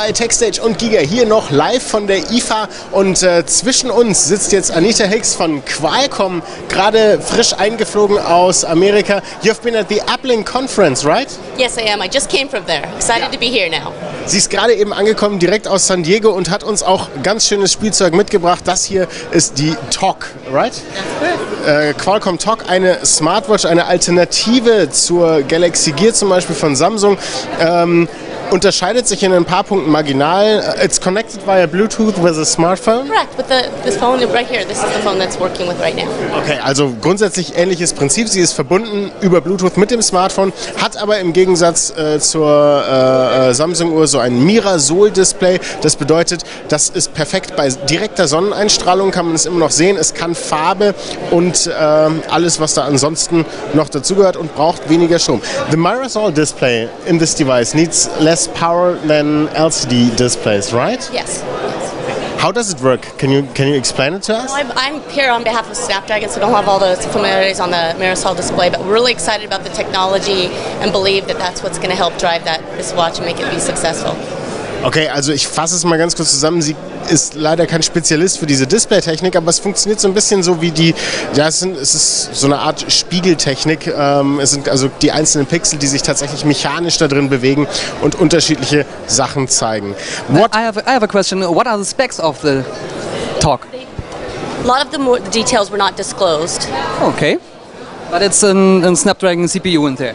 bei TechStage und Giga hier noch live von der IFA und zwischen uns sitzt jetzt Anita Hix von Qualcomm, gerade frisch eingeflogen aus Amerika. You've been at the Uplink Conference, right? Yes, I am. I just came from there. Excited to be here now. Sie ist gerade eben angekommen, direkt aus San Diego und hat uns auch ganz schönes Spielzeug mitgebracht. Das hier ist die TOC, right? Qualcomm TOC, eine Smartwatch, eine Alternative zur Galaxy Gear zum Beispiel von Samsung. Unterscheidet sich in ein paar Punkten marginal. It's connected via Bluetooth with a smartphone? Correct, with this phone right here. This is the phone that's working with right now. Okay, also grundsätzlich ähnliches Prinzip. Sie ist verbunden über Bluetooth mit dem Smartphone, hat aber im Gegensatz zur Samsung-Uhr so ein Mirasol-Display. Das bedeutet, das ist perfekt bei direkter Sonneneinstrahlung, kann man es immer noch sehen. Es kann Farbe und alles, was da ansonsten noch dazugehört und braucht weniger Strom. The Mirasol-Display in this device needs less power than LCD displays, right? Yes. How does it work? Can you explain it to us? Well, I'm here on behalf of Snapdragon, so I don't have all those familiarities on the Mirasol display, but we're really excited about the technology and believe that that's what's going to help drive this watch and make it be successful. Okay, also ich fasse es mal ganz kurz zusammen. Sie ist leider kein Spezialist für diese Display-Technik, aber es funktioniert so ein bisschen so wie die, ja, es ist so eine Art Spiegeltechnik. Es sind also die einzelnen Pixel, die sich tatsächlich mechanisch da drin bewegen und unterschiedliche Sachen zeigen. I have a question. What are the specs of the TOC? A lot of the details were not disclosed. Okay, but it's a Snapdragon CPU in there.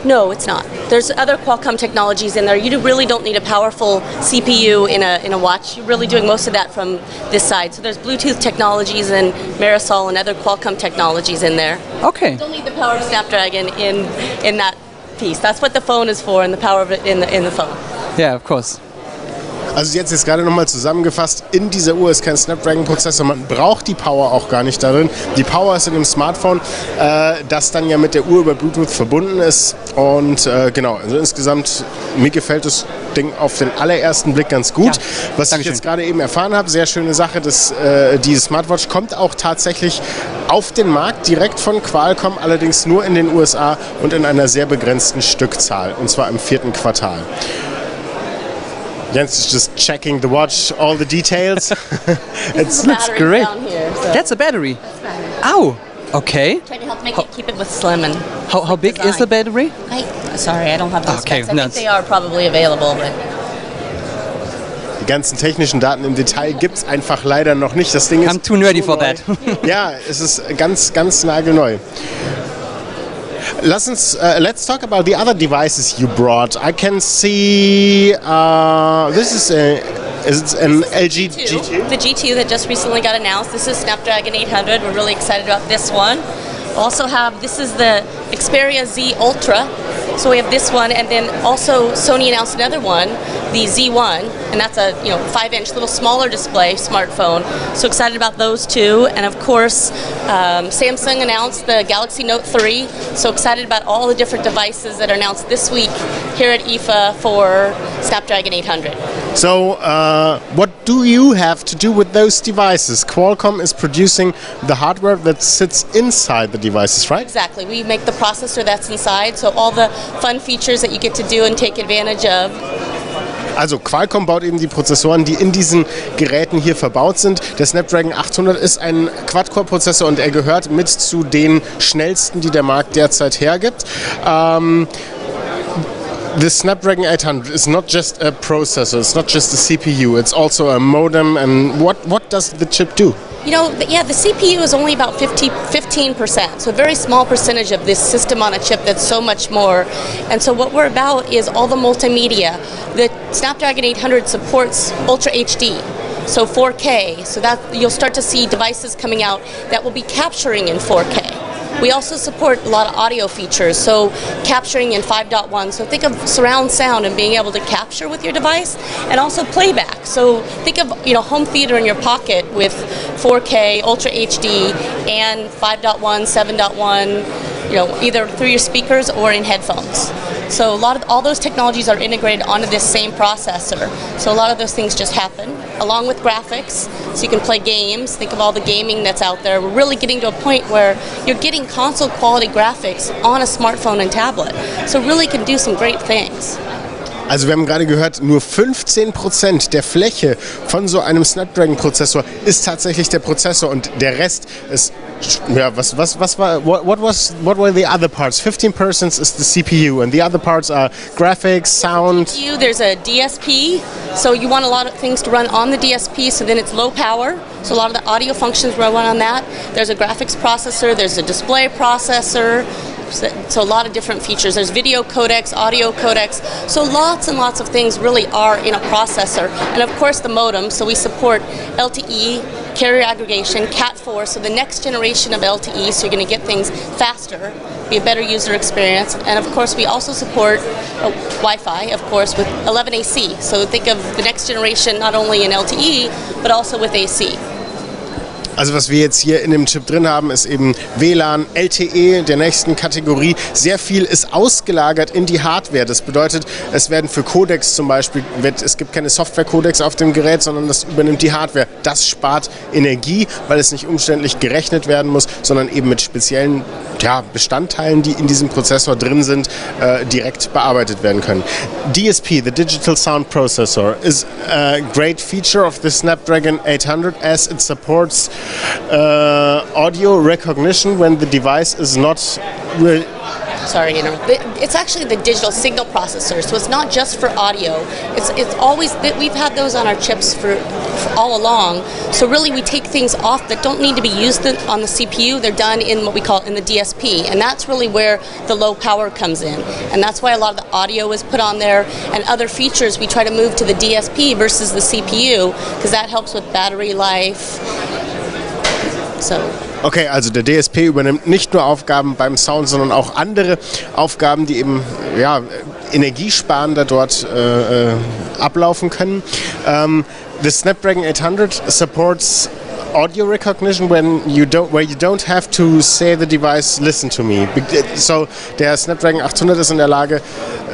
No, it's not. There's other Qualcomm technologies in there. You really don't need a powerful CPU in a watch. You're really doing most of that from this side. So there's Bluetooth technologies and Mirasol and other Qualcomm technologies in there. Okay. You don't need the power of Snapdragon in that piece. That's what the phone is for, and the power of it in the phone. Yeah, of course. Also jetzt ist gerade nochmal zusammengefasst, in dieser Uhr ist kein Snapdragon-Prozessor, man braucht die Power auch gar nicht darin. Die Power ist in dem Smartphone, das dann ja mit der Uhr über Bluetooth verbunden ist. Und genau, also insgesamt, mir gefällt das Ding auf den allerersten Blick ganz gut. Ja, was ich jetzt gerade eben erfahren habe, sehr schöne Sache, dass diese Smartwatch kommt auch tatsächlich auf den Markt direkt von Qualcomm, allerdings nur in den USA und in einer sehr begrenzten Stückzahl, und zwar im 4. Quartal. Jens is just checking the watch, all the details. It looks great. Here, so. That's a battery. Oh, okay. Trying to help keep it with slim and how big is the battery? Sorry, I don't have those specs. I think they are probably available, but die ganzen technischen Daten im Detail gibt es einfach leider noch nicht. Das Ding ist I'm too nerdy for that. Ja, es ist ganz nagelneu. Let's talk about the other devices you brought. I can see this is an LG G2. The G2 that just recently got announced. This is Snapdragon 800. We're really excited about this one. We also have, this is the Xperia Z Ultra. So we have this one, and then also Sony announced another one, the Z1, and that's a 5-inch little smaller display smartphone. So excited about those two, and of course Samsung announced the Galaxy Note 3. So excited about all the different devices that are announced this week here at IFA for Snapdragon 800. So what do you have to do with those devices? Qualcomm is producing the hardware that sits inside the devices, right? Exactly. We make the processor that's inside, so all the fun features that you get to do and take advantage of. Also Qualcomm baut eben die Prozessoren, die in diesen Geräten hier verbaut sind. Der Snapdragon 800 ist ein Quad-Core-Prozessor und er gehört mit zu den schnellsten, die der Markt derzeit hergibt. The Snapdragon 800 is not just a processor, it's not just a CPU, it's also a modem. And what does the chip do? The CPU is only about 15%, so a very small percentage of this system on a chip that's so much more. And so what we're about is all the multimedia. The Snapdragon 800 supports Ultra HD, so 4K, so that you'll start to see devices coming out that will be capturing in 4K. We also support a lot of audio features, so capturing in 5.1. So think of surround sound and being able to capture with your device, and also playback. So think of home theater in your pocket with 4K, Ultra HD, and 5.1, 7.1, either through your speakers or in headphones. So all those technologies are integrated onto this same processor. So a lot of those things just happen, along with graphics. So you can play games. Think of all the gaming that's out there. We're really getting to a point where you're getting console quality graphics on a smartphone and tablet. So really can do some great things. Also wir haben gerade gehört, nur 15% der Fläche von so einem Snapdragon-Prozessor ist tatsächlich der Prozessor und der Rest ist, ja, what were the other parts? 15% is the CPU and the other parts are graphics, sound. CPU, there's a DSP, so you want a lot of things to run on the DSP, so then it's low power, so a lot of the audio functions run on that. There's a graphics processor, there's a display processor, so a lot of different features. There's video codecs, audio codecs, so lots and lots of things really are in a processor. And of course the modem, so we support LTE, carrier aggregation, Cat4, so the next generation of LTE, so you're going to get things faster, be a better user experience. And of course we also support Wi-Fi, of course, with 11AC. So think of the next generation not only in LTE, but also with AC. Also was wir jetzt hier in dem Chip drin haben, ist eben WLAN, LTE der nächsten Kategorie. Sehr viel ist ausgelagert in die Hardware. Das bedeutet, es werden für Codecs zum Beispiel, es gibt keine Software-Codecs auf dem Gerät, sondern das übernimmt die Hardware. Das spart Energie, weil es nicht umständlich gerechnet werden muss, sondern eben mit speziellen Bestandteilen, die in diesem Prozessor drin sind, direkt bearbeitet werden können. DSP, the Digital Sound Processor, is a great feature of the Snapdragon 800 as it supports audio recognition when the device is not Sorry to interrupt. It's actually the digital signal processor, so it's not just for audio. It's always, we've had those on our chips for all along. So really we take things off that don't need to be used on the CPU. They're done in what we call in the DSP, and that's really where the low power comes in. And that's why a lot of the audio is put on there, and other features we try to move to the DSP versus the CPU, because that helps with battery life. So. Okay, also der DSP übernimmt nicht nur Aufgaben beim Sound, sondern auch andere Aufgaben, die eben energiesparender dort ablaufen können. The Snapdragon 800 supports audio recognition where you don't have to say the device listen to me. So der Snapdragon 800 ist in der Lage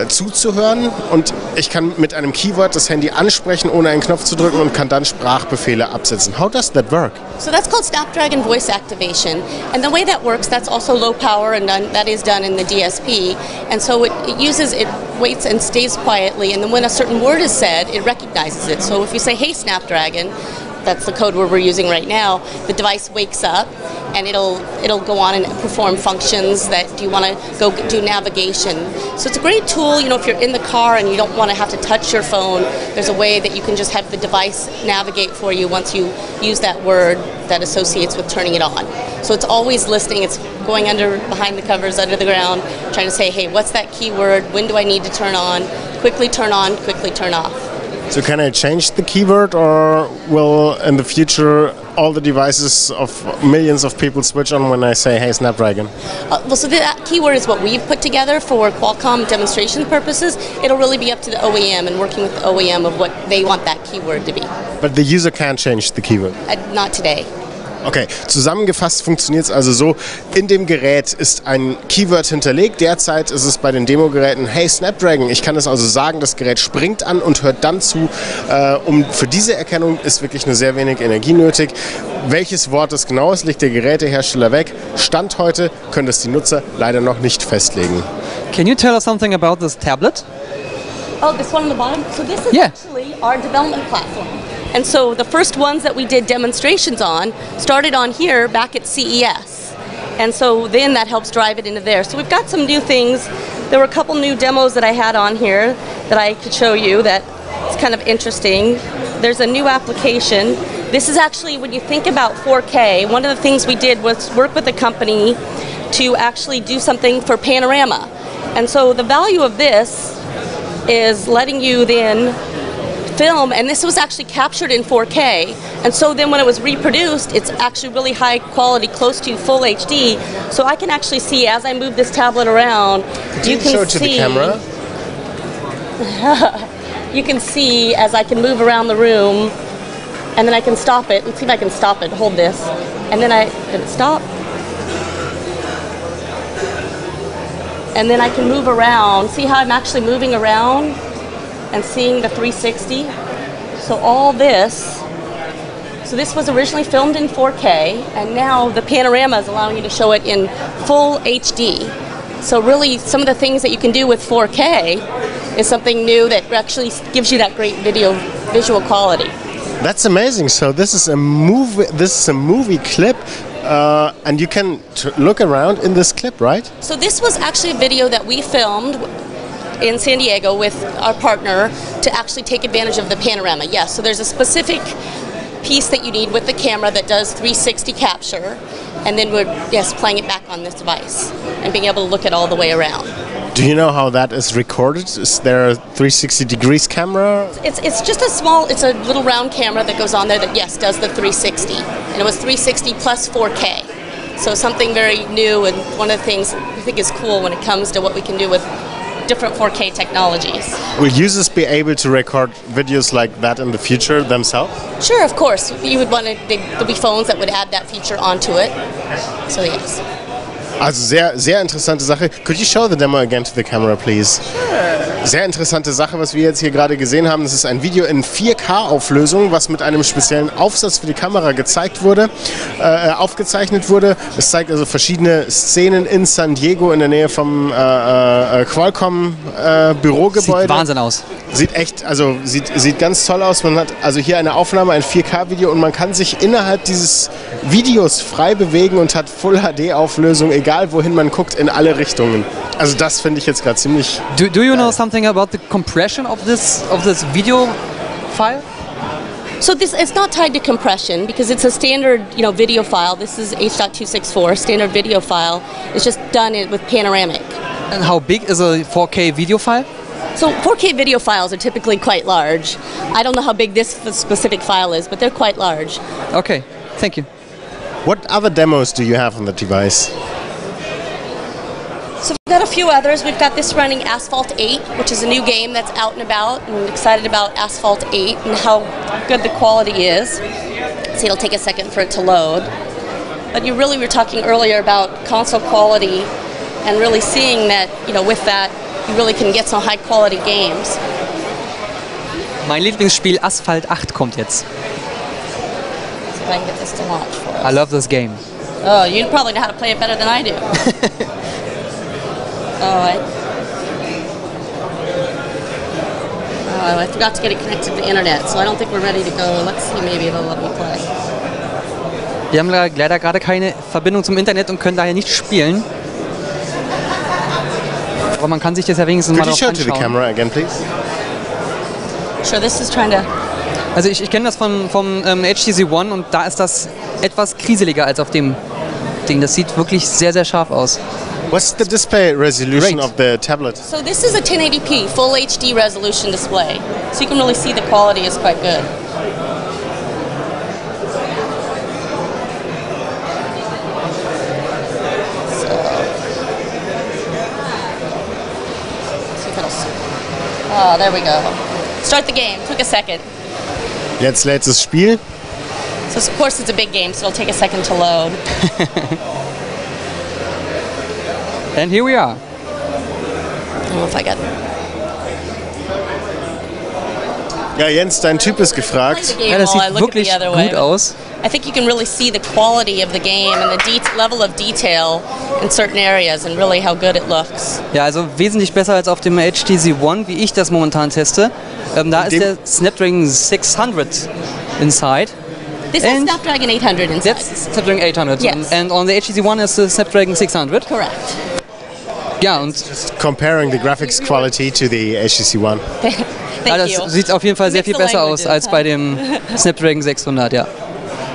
zuzuhören und ich kann mit einem Keyword das Handy ansprechen, ohne einen Knopf zu drücken und kann dann Sprachbefehle absetzen. How does that work? So that's called Snapdragon voice activation, and the way that works, that's also low power, and that is done in the DSP. And so it waits and stays quietly, and then when a certain word is said, it recognizes it. So if you say, "Hey Snapdragon," that's the code word we're using right now, the device wakes up and it'll go on and perform functions that do you want to go do navigation. So it's a great tool, if you're in the car and you don't want to have to touch your phone, there's a way that you can just have the device navigate for you once you use that word that associates with turning it on. So it's always listening, it's going behind the covers, under the ground, trying to say, hey, what's that keyword, when do I need to turn on, quickly turn off. So can I change the keyword, or will in the future all the devices of millions of people switch on when I say, hey Snapdragon? So that keyword is what we've put together for Qualcomm demonstration purposes. It'll really be up to the OEM and working with the OEM of what they want that keyword to be. But the user can't change the keyword? Not today. Okay, zusammengefasst funktioniert es also so, in dem Gerät ist ein Keyword hinterlegt, derzeit ist es bei den Demogeräten Hey Snapdragon, ich kann es also sagen, das Gerät springt an und hört dann zu, für diese Erkennung ist wirklich nur sehr wenig Energie nötig. Welches Wort es genau ist, legt der Gerätehersteller weg. Stand heute können das die Nutzer leider noch nicht festlegen. Can you tell us something about this tablet? Oh, this one on the bottom? So this is actually our development platform. And so the first ones that we did demonstrations on started on here back at CES. And so then that helps drive it into there. So we've got some new things. There were a couple new demos that I had on here that I could show you that it's kind of interesting. There's a new application. This is actually, when you think about 4K, one of the things we did was work with a company to actually do something for panorama. And so the value of this is letting you then film, and this was actually captured in 4K, and so then when it was reproduced, it's actually really high quality, close to full HD, so I can actually see as I move this tablet around, you can show it to the camera? You can see as I can move around the room, and then I can stop it. Let's see if I can stop it. Hold this, and then did it stop? And then I can move around. See how I'm actually moving around and seeing the 360. So all this, so this was originally filmed in 4K, and now the panorama is allowing you to show it in full HD. So really some of the things that you can do with 4K is something new that actually gives you that great visual quality. That's amazing. So this is a movie. This is a movie clip, and you can look around in this clip, right? So this was actually a video that we filmed in San Diego with our partner to actually take advantage of the panorama. Yes. So there's a specific piece that you need with the camera that does 360 capture, and then we're playing it back on this device and being able to look at all the way around. Do you know how that is recorded? Is there a 360 degrees camera? It's just it's a little round camera that goes on there that does the 360, and it was 360 plus 4K. So something very new, and one of the things I think is cool when it comes to what we can do with different 4K technologies. Will users be able to record videos like that in the future themselves? Sure, of course. You would want to. There'll be phones that would add that feature onto it. So yes. Also sehr interessante Sache. Could you show the demo again to the camera, please? Sure. Sehr interessante Sache, was wir jetzt hier gerade gesehen haben. Das ist ein Video in 4K-Auflösung, was mit einem speziellen Aufsatz für die Kamera aufgezeichnet wurde. Es zeigt also verschiedene Szenen in San Diego in der Nähe vom Qualcomm Bürogebäude. Sieht Wahnsinn aus. Sieht echt, also sieht ganz toll aus. Man hat also hier eine Aufnahme, ein 4K-Video, und man kann sich innerhalb dieses Videos frei bewegen und hat Full-HD-Auflösung, egal wohin man guckt, in alle Richtungen. Also das finde ich jetzt gerade ziemlich... Do you know something about the compression of this video file? So it's not tied to compression because it's a standard video file. This is H.264 standard video file. It's just done with panoramic. And how big is a 4K video file? So 4K video files are typically quite large. I don't know how big this specific file is, but they're quite large. Okay, thank you. What other demos do you have on the device? So we've got a few others. We've got this running Asphalt 8, which is a new game that's out and about, and I'm excited about Asphalt 8 and how good the quality is. So it'll take a second for it to load. But you really were talking earlier about console quality and really seeing that, with that, you really can get some high quality games. Mein Lieblingsspiel Asphalt 8 kommt jetzt. So if I can get this to launch for us. I love this game. Oh, you probably know how to play it better than I do. I forgot to get it connected to the internet, so I don't think we're ready to go. Let's see, maybe it'll let me play. Wir haben leider gerade keine Verbindung zum Internet und können daher nicht spielen. Aber man kann sich das ja wenigstens mal drauf anschauen. Could you show to the camera again, please? Sure, this is trying to... Also ich kenne das vom HTC One, und da ist das etwas kriseliger als auf dem Ding. Das sieht wirklich sehr, sehr scharf aus. What's the display resolution of the tablet? So this is a 1080p full HD resolution display. So you can really see the quality is quite good. Oh, there we go. Start the game. Took a second. Jetzt lädt das Spiel. So of course it's a big game, so it'll take a second to load. And here we are. I don't know if I got... Ja, Jens, dein Typ ist gefragt. Ja, das sieht wirklich gut aus. I think you can really see the quality of the game and the level of detail in certain areas and really how good it looks. Ja, also wesentlich besser als auf dem HTC One, wie ich das momentan teste. Da ist der Snapdragon 600 inside. This is Snapdragon 800 inside. That's Snapdragon 800. Yes. And on the HTC One is the Snapdragon 600. Correct. Ja, und just comparing the graphics quality to the HTC One. Das sieht auf jeden Fall sehr viel besser aus als bei dem Snapdragon 600, ja.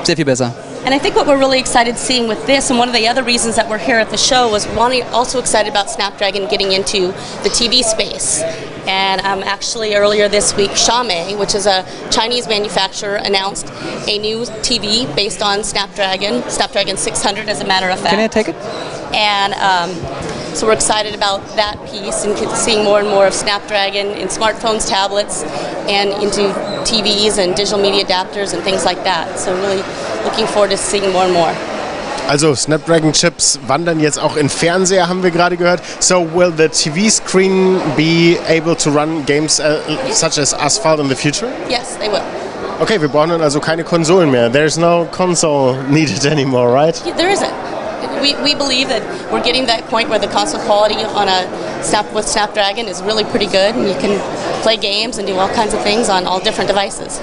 Sehr viel besser. And I think what we're really excited seeing with this, and one of the other reasons that we're here at the show, was also excited about Snapdragon getting into the TV space. And actually earlier this week, Xiaomi, which is a Chinese manufacturer, announced a new TV based on Snapdragon 600 as a matter of fact. Can I take it? And so we're excited about that piece and seeing more and more of Snapdragon in smartphones, tablets, and into TVs and digital media adapters and things like that. So really looking forward to seeing more and more. Also Snapdragon-Chips wandern jetzt auch in Fernseher, haben wir gerade gehört. So will the TV screen be able to run games such as Asphalt in the future? Yes, they will. Okay, wir brauchen dann also keine Konsolen mehr. There's no console needed anymore, right? There isn't. We believe that we're getting that point where the console quality on a with Snapdragon is really pretty good, and you can play games and do all kinds of things on all different devices.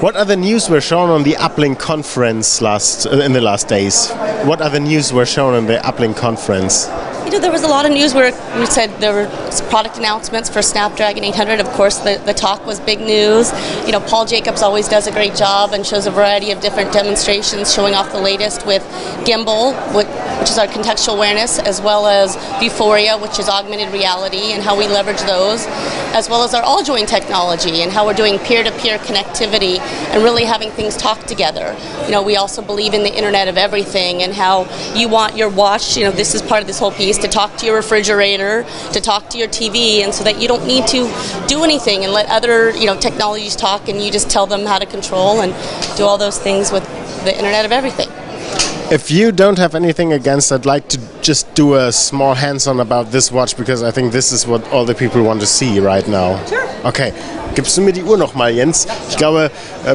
What other news were shown on the Uplink conference in the last days? What other news were shown on the Uplink conference? You know, there was a lot of news where we said there were product announcements for Snapdragon 800. Of course, the talk was big news. You know, Paul Jacobs always does a great job and shows a variety of different demonstrations showing off the latest with Gimbal, which is our contextual awareness, as well as Vuforia, which is augmented reality, and how we leverage those, as well as our all-join technology and how we're doing peer-to-peer connectivity and really having things talk together. You know, we also believe in the Internet of Everything and how you want your watch, you know, this is part of this whole piece, to talk to your refrigerator, to talk to your TV, and so that you don't need to do anything and let other, you know, technologies talk, and you just tell them how to control and do all those things with the Internet of Everything. If you don't have anything against, I'd like to just do a small hands-on about this watch, because I think this is what all the people want to see right now. Sure. Okay. Gibst du mir die Uhr nochmal, Jens? Ich glaube,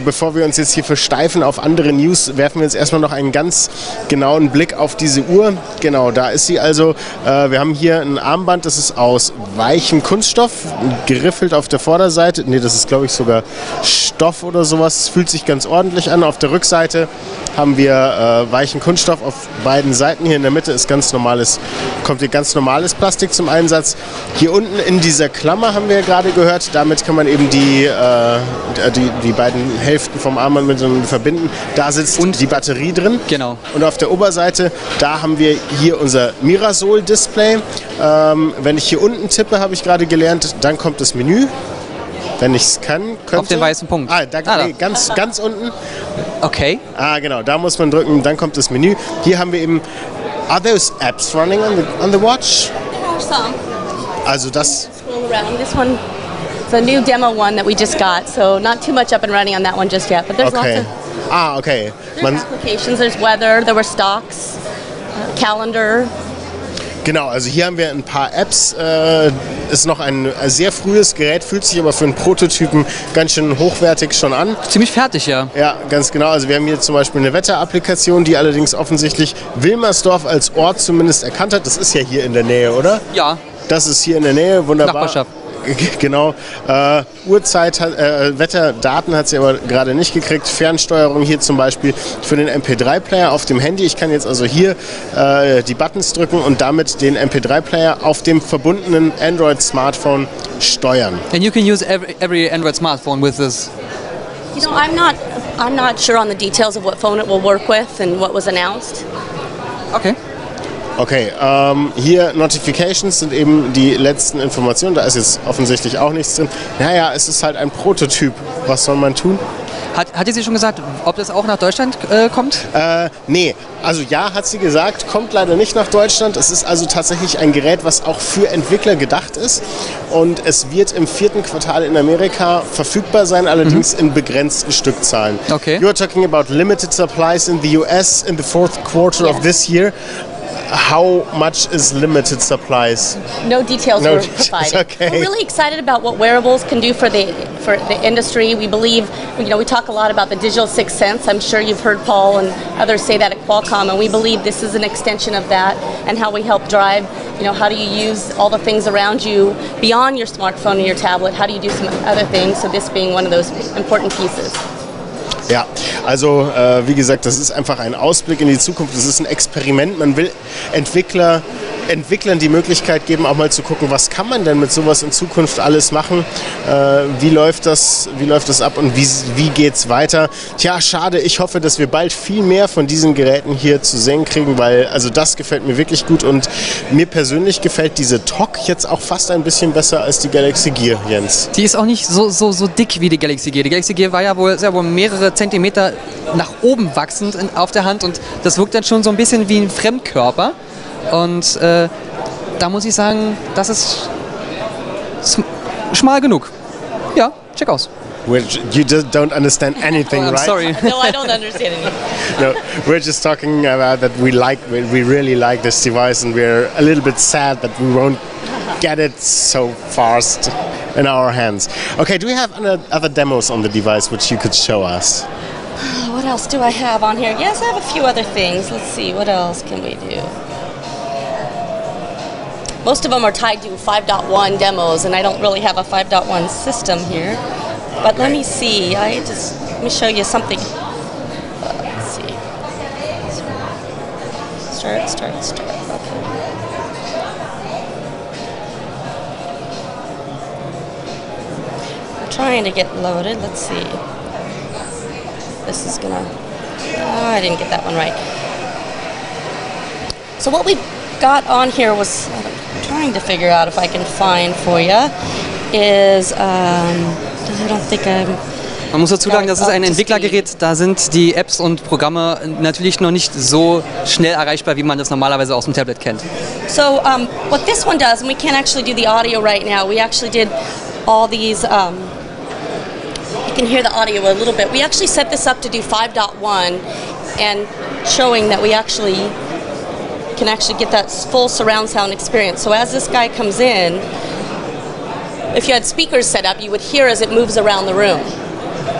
bevor wir uns jetzt hier versteifen auf andere News, werfen wir jetzt erstmal noch einen ganz genauen Blick auf diese Uhr. Genau, da ist sie also. Wir haben hier ein Armband, das ist aus weichem Kunststoff, geriffelt auf der Vorderseite. Ne, das ist, glaube ich, sogar Stoff oder sowas. Es fühlt sich ganz ordentlich an. Auf der Rückseite haben wir weichen Kunststoff auf beiden Seiten. Hier in der Mitte ist kommt hier ganz normales Plastik zum Einsatz. Hier unten in dieser Klammer haben wir gerade gehört, damit kann man eben die beiden Hälften vom Armband miteinander verbinden. Da sitzt die Batterie drin. Genau. Und auf der Oberseite, da haben wir hier unser Mirasol-Display. Wenn ich hier unten tippe, habe ich gerade gelernt, dann kommt das Menü. Wenn ich es kann, könnte... Auf den weißen Punkt. Nee, ganz unten. Okay. Genau, da muss man drücken, dann kommt das Menü. Hier haben wir eben... Are those apps running on the watch? There are some. Also das... Scroll around. This one is a new demo one that we just got, so not too much up and running on that one just yet. But there's lots of... okay. There's applications, there's weather, there were stocks, calendar. Genau, also hier haben wir ein paar Apps. Ist noch ein sehr frühes Gerät, fühlt sich aber für einen Prototypen ganz schön hochwertig schon an. Ziemlich fertig, ja. Ja, ganz genau. Also wir haben hier zum Beispiel eine Wetterapplikation, die allerdings offensichtlich Wilmersdorf als Ort zumindest erkannt hat. Das ist ja hier in der Nähe, oder? Ja. Das ist hier in der Nähe, wunderbar. Nachbarschaft. Genau. Uhrzeit, Wetterdaten hat sie aber gerade nicht gekriegt. Fernsteuerung hier zum Beispiel für den MP3-Player auf dem Handy. Ich kann jetzt also hier die Buttons drücken und damit den MP3-Player auf dem verbundenen Android-Smartphone steuern. And you can use every Android smartphone with this. You know, I'm not sure on the details of what phone it will work with and what was announced. Okay. Okay, hier Notifications sind eben die letzten Informationen. Da ist jetzt offensichtlich auch nichts drin. Naja, es ist halt ein Prototyp. Was soll man tun? Hat sie schon gesagt, ob das auch nach Deutschland kommt? Nee, also ja, hat sie gesagt, kommt leider nicht nach Deutschland. Es ist also tatsächlich ein Gerät, was auch für Entwickler gedacht ist. Und es wird im 4. Quartal in Amerika verfügbar sein, allerdings in begrenzten Stückzahlen. Okay. You are talking about limited supplies in the US in the 4th quarter of this year. How much is limited supplies? No details were provided. Okay. We're really excited about what wearables can do for the industry. We believe, you know, we talk a lot about the digital sixth sense. I'm sure you've heard Paul and others say that at Qualcomm, and we believe this is an extension of that and how we help drive, you know, how do you use all the things around you beyond your smartphone and your tablet? How do you do some other things? So this being one of those important pieces. Ja, also wie gesagt, das ist einfach ein Ausblick in die Zukunft. Das ist ein Experiment. Man will Entwicklern die Möglichkeit geben, auch mal zu gucken, was kann man denn mit sowas in Zukunft alles machen? Wie läuft das ab und wie geht's weiter? Tja, schade. Ich hoffe, dass wir bald viel mehr von diesen Geräten hier zu sehen kriegen, weil also das gefällt mir wirklich gut und mir persönlich gefällt diese TOC jetzt auch fast ein bisschen besser als die Galaxy Gear, Jens. Die ist auch nicht so dick wie die Galaxy Gear. Die Galaxy Gear war ja wohl mehrere Zentimeter nach oben wachsend auf der Hand und das wirkt dann schon so ein bisschen wie ein Fremdkörper. Und da muss ich sagen, das ist schmal genug. Ja, check aus. You don't understand anything, I'm right? Sorry. No, I don't understand anything. No, we're just talking about that we really like this device, and we're a little bit sad that we won't get it so fast in our hands. Okay, do we have other demos on the device which you could show us? What else do I have on here? Yes, I have a few other things. Let's see, what else can we do? most of them are tied to 5.1 demos, and I don't really have a 5.1 system here. But let me see. Let me show you something. Let's see. Start. Okay. I'm trying to get loaded. Let's see. This is gonna. Oh, I didn't get that one right. So what we got on here was, I'm trying to figure out if I can find for you, is, I don't think I'm... Man muss dazu sagen, das ist ein Entwicklergerät, da sind die Apps und Programme natürlich noch nicht so schnell erreichbar, wie man das normalerweise aus dem Tablet kennt. So what this one does, and we can't actually do the audio right now, we actually did all these, you can hear the audio a little bit. We actually set this up to do 5.1 and showing that we can actually get that full surround sound experience. So as this guy comes in, if you had speakers set up, you would hear as it moves around the room.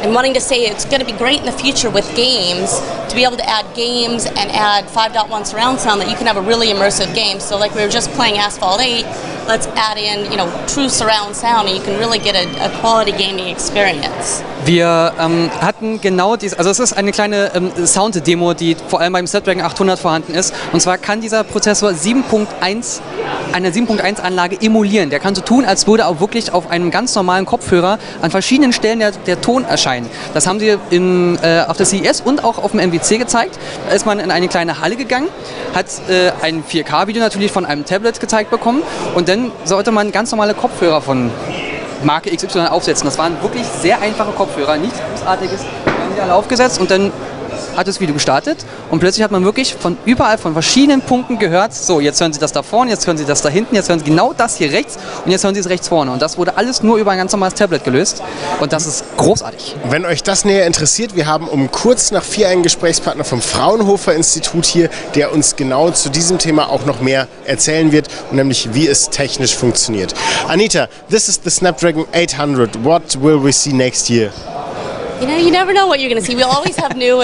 And wanting to say it's going to be great in the future with games, to be able to add games and add 5.1 surround sound, that you can have a really immersive game. So like we were just playing Asphalt 8, let's add in, true surround sound, and you can really get a quality gaming experience. Wir hatten genau dies, also es ist eine kleine Sound-Demo, die vor allem beim Snapdragon 800 vorhanden ist. Und zwar kann dieser Prozessor 7.1 eine 7.1 Anlage emulieren. Der kann so tun, als würde auch wirklich auf einem ganz normalen Kopfhörer an verschiedenen Stellen der Ton erscheinen. Das haben sie auf der CES und auch auf dem MWC gezeigt. Da ist man in eine kleine Halle gegangen, hat ein 4K-Video natürlich von einem Tablet gezeigt bekommen und dann sollte man ganz normale Kopfhörer von Marke XY aufsetzen. Das waren wirklich sehr einfache Kopfhörer, nichts Großartiges. Wir haben die alle aufgesetzt und dann hat das Video gestartet und plötzlich hat man wirklich von überall, von verschiedenen Punkten gehört, so, jetzt hören Sie das da vorne, jetzt hören Sie das da hinten, jetzt hören Sie genau das hier rechts und jetzt hören Sie es rechts vorne. Und das wurde alles nur über ein ganz normales Tablet gelöst und das ist großartig. Wenn euch das näher interessiert, wir haben um kurz nach 4 einen Gesprächspartner vom Fraunhofer Institut hier, der uns genau zu diesem Thema auch noch mehr erzählen wird, nämlich wie es technisch funktioniert. Anita, this is the Snapdragon 800. What will we see next year? You never know what you're going to see. We'll always have new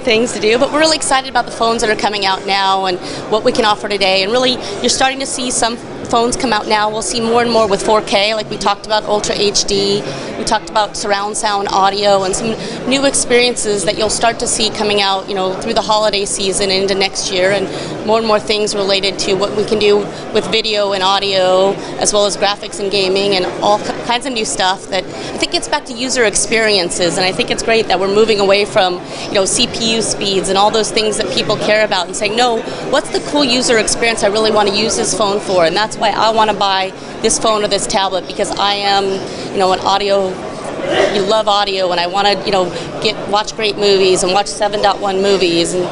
things to do, but we're really excited about the phones that are coming out now and what we can offer today. And really, you're starting to see some phones come out now. We'll see more and more with 4K, like we talked about Ultra HD. We talked about surround sound audio and some new experiences that you'll start to see coming out, through the holiday season and into next year, and more things related to what we can do with video and audio, as well as graphics and gaming, and all kinds of new stuff that I think gets back to user experiences. And I think it's great that we're moving away from, CPU speeds and all those things that people care about, and saying, no, what's the cool user experience I really want to use this phone for? And that's why I want to buy this phone or this tablet, because I am, an audio. You love audio, and I want to, watch great movies and watch 7.1 movies and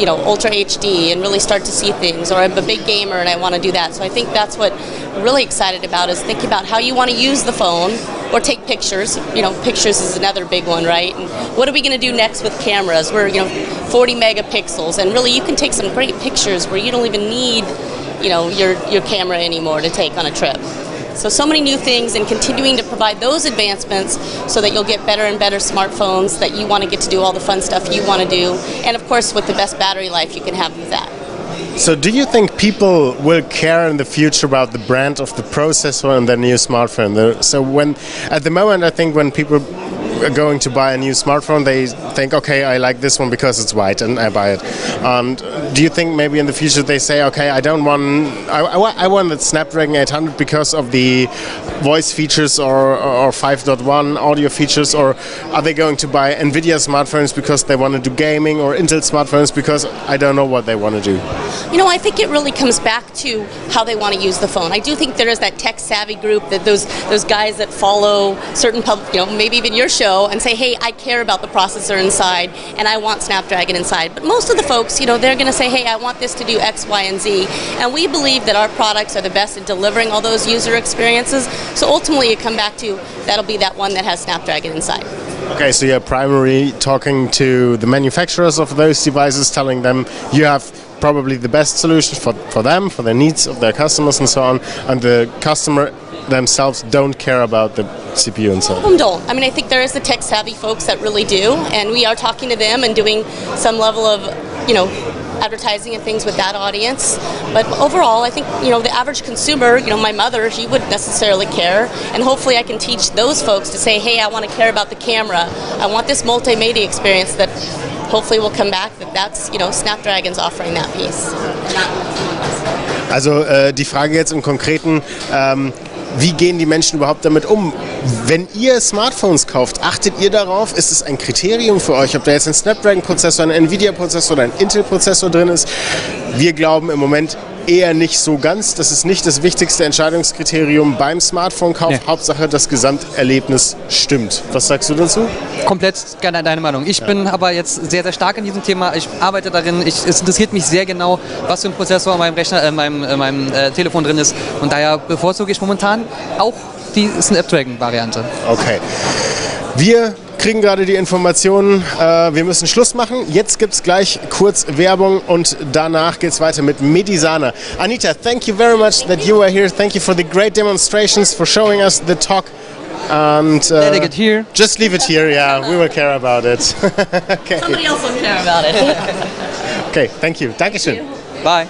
Ultra HD and really start to see things. Or I'm a big gamer and I want to do that. So I think that's what we're really excited about, is thinking about how you want to use the phone or take pictures. Pictures is another big one, right? And what are we going to do next with cameras? We're 40 megapixels, and really you can take some great pictures where you don't even need your camera anymore to take on a trip. So many new things, and continuing to provide those advancements so that you'll get better and better smartphones that you want to get to do all the fun stuff you want to do, and of course with the best battery life you can have with that. So do you think people will care in the future about the brand of the processor in their new smartphone? So at the moment, I think when people are going to buy a new smartphone, they think, okay, I like this one because it's white and I buy it. And do you think maybe in the future they say, okay, I want the Snapdragon 800 because of the voice features or 5.1 audio features, or are they going to buy Nvidia smartphones because they want to do gaming, or Intel smartphones because I don't know what they want to do? I think it really comes back to how they want to use the phone. I do think there is that tech-savvy group, that those guys that follow certain maybe even your show, and say, hey, I care about the processor inside and I want Snapdragon inside. But most of the folks, they're going to say, hey, I want this to do X, Y, and Z. And we believe that our products are the best at delivering all those user experiences. So ultimately you come back to, that'll be that one that has Snapdragon inside. Okay, so you're primarily talking to the manufacturers of those devices, telling them you have probably the best solution for them, for their needs of their customers and so on, and the customer themselves don't care about the CPU and so on. Some don't. I think there is the tech-savvy folks that really do, and we are talking to them and doing some level of, advertising and things with that audience. But overall, I think, the average consumer, my mother, she wouldn't necessarily care. And hopefully I can teach those folks to say, hey, I want to care about the camera. I want this multimedia experience that hopefully will come back, that's, Snapdragon's offering that piece. Also die Frage jetzt im Konkreten, wie gehen die Menschen überhaupt damit um? Wenn ihr Smartphones kauft, achtet ihr darauf, ist es ein Kriterium für euch, ob da jetzt ein Snapdragon-Prozessor, ein Nvidia-Prozessor oder ein Intel-Prozessor drin ist? Wir glauben im Moment eher nicht so ganz. Das ist nicht das wichtigste Entscheidungskriterium beim Smartphone-Kauf. Nee. Hauptsache, das Gesamterlebnis stimmt. Was sagst du dazu? Komplett gerne deine Meinung. Ich bin aber jetzt sehr, sehr stark in diesem Thema. Ich arbeite darin. Es interessiert mich sehr genau, was für ein Prozessor in meinem Rechner, in meinem Telefon drin ist. Und daher bevorzuge ich momentan auch die Snapdragon-Variante. Okay. Wir kriegen gerade die Informationen, wir müssen Schluss machen. Jetzt gibt es gleich kurz Werbung und danach geht es weiter mit Medisana. Anita, thank you very much that you were here. Thank you for the great demonstrations, for showing us the talk. And let it here. Just leave it here, yeah, we will care about it. Okay. Somebody else will care about it. Okay, thank you. Dankeschön. Bye.